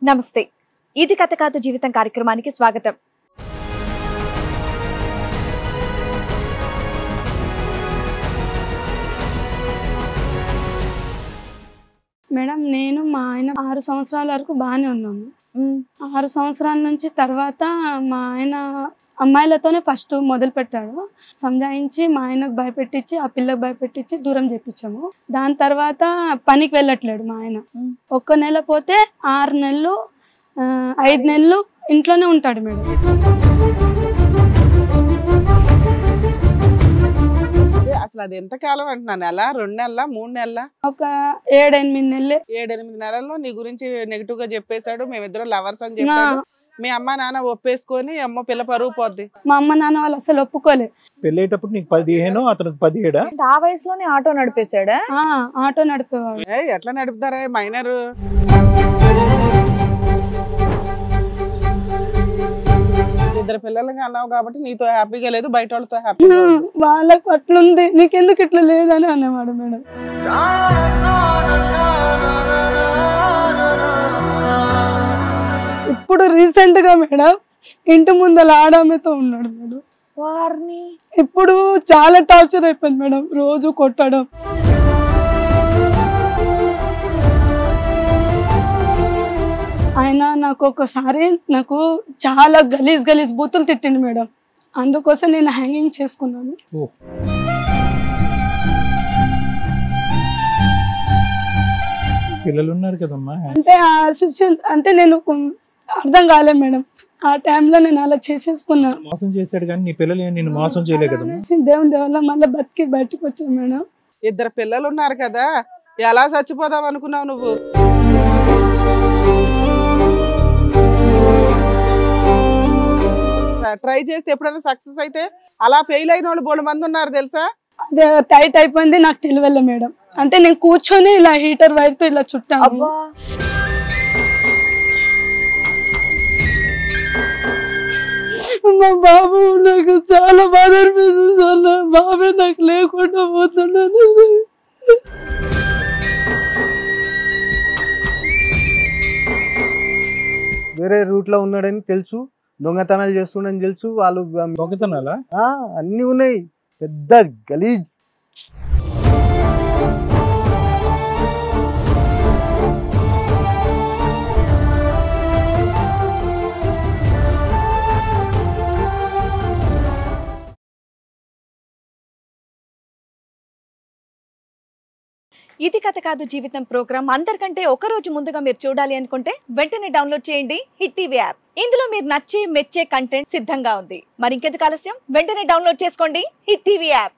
నమస్తే, ఇది కథ కాదు జీవితం కార్యక్రమానికి స్వాగతం. మేడం నేను మా ఆయన 6 సంవత్సరాల వరకు బాగానే ఉన్నాము. 6 సంవత్సరాల నుంచి తర్వాత మా ఆయన అమ్మాయిలతోనే ఫస్ట్ మొదలు పెట్టాడు. సంజాయించి మా ఆయనకు భయపెట్టించి ఆ పిల్లకు భయపెట్టించి దూరం చేపించాము. దాని తర్వాత పనికి వెళ్ళట్లేడు మా ఆయన. 1 నెల పోతే 6 నెలలు 5 నెలలు ఇంట్లోనే ఉంటాడు మేడం. అసలు అది ఎంత కాలం అంటున్నా, నెల 2 నెలల 3 నెలల ఒక 7-8 నెలలే. 7-8 నెలల్లో నీ గురించి నెగిటివ్ గా చెప్పేశాడు. మేమిద్దరం లవర్స్ అని చెప్పాడు. మీ అమ్మ నాన్న ఒప్పేసుకొని అమ్మ పిల్ల పరువు పోద్ది. మా అమ్మ నాన్న వాళ్ళు అసలు ఒప్పుకోలే. పెళ్ళేటప్పుడు నీకు 15 అతనికి 17. ఆ వయసులోనే ఆటో నడిపేశాడా? ఆటో నడిపేవాడు. ఎట్లా నడుపుతారా మైనర్? ఇద్దరు పిల్లలకి అన్నావు కాబట్టి నీతో హ్యాపీగా లేదు, బయట వాళ్ళతో హ్యాపీగా. వాళ్ళకు అట్లుంది, నీకెందుకు ఇట్లా లేదని అనేవాడు మేడం. ఇప్పుడు రీసెంట్ గా మేడం ఇంటి ముందర ఆడామెతో ఉన్నాడు మేడం. వారిని ఇప్పుడు చాలా టార్చర్ అయిపోయింది మేడం, రోజు కొట్టడం. ఆయన నాకు ఒకసారి చాలా గలీజ్ బూతులు తిట్టిండు మేడం. అందుకోసం నేను హ్యాంగింగ్ చేసుకున్నాను. పిల్లలు ఉన్నారు కదమ్మా. అంటే ఆ సిచ్యువేషన్ అంటే నేను అర్థం కాలే మేడం. ఆ టైంలో నేను అలా చేసేసుకున్నా. మోసం చేశాడు కానీ నీ పిల్లలు నిన్ను మోసం చేయలే కదమ్మా. దేవుని దేవల్ల మళ్ళీ బతికి బయటకు వచ్చాను మేడం. ఇద్దరు పిల్లలు ఉన్నారు కదా, ఎలా చచ్చిపోదాం అనుకున్నావు నువ్వు? ట్రై చేస్తే ఎప్పుడైనా సక్సెస్ అయితే, అలా ఫెయిల్ అయిన వాళ్ళు బోడు మంది ఉన్నారు తెలుసా? అదే టైట్ అయిపోయింది, నాకు తెలియలే మేడం. అంటే నేను కూర్చొని ఇలా హీటర్ వైర్ తో ఇలా చుట్టాను. మా బాబు నాకు చాలా బాధ అనిపిస్తుంది అన్న. బాబే నాకు లేకుండా పోతున్నాను. వేరే రూట్ లో ఉన్నాడని తెలుసు, దొంగతనాలు చేస్తుండని తెలుసు. వాళ్ళు దొంగతనాలా? అన్ని ఉన్నాయి, పెద్ద గలీజ్. ఇది కథ కాదు జీవితం ప్రోగ్రామ్ అందరికంటే ఒక రోజు ముందుగా మీరు చూడాలి అనుకుంటే వెంటనే డౌన్లోడ్ చేయండి హిట్ టీవీ యాప్. ఇందులో మీరు నచ్చే మెచ్చే కంటెంట్ సిద్ధంగా ఉంది. మరి ఇంకెందుకు ఆలస్యం, వెంటనే డౌన్లోడ్ చేసుకోండి హిట్ టీవీ యాప్.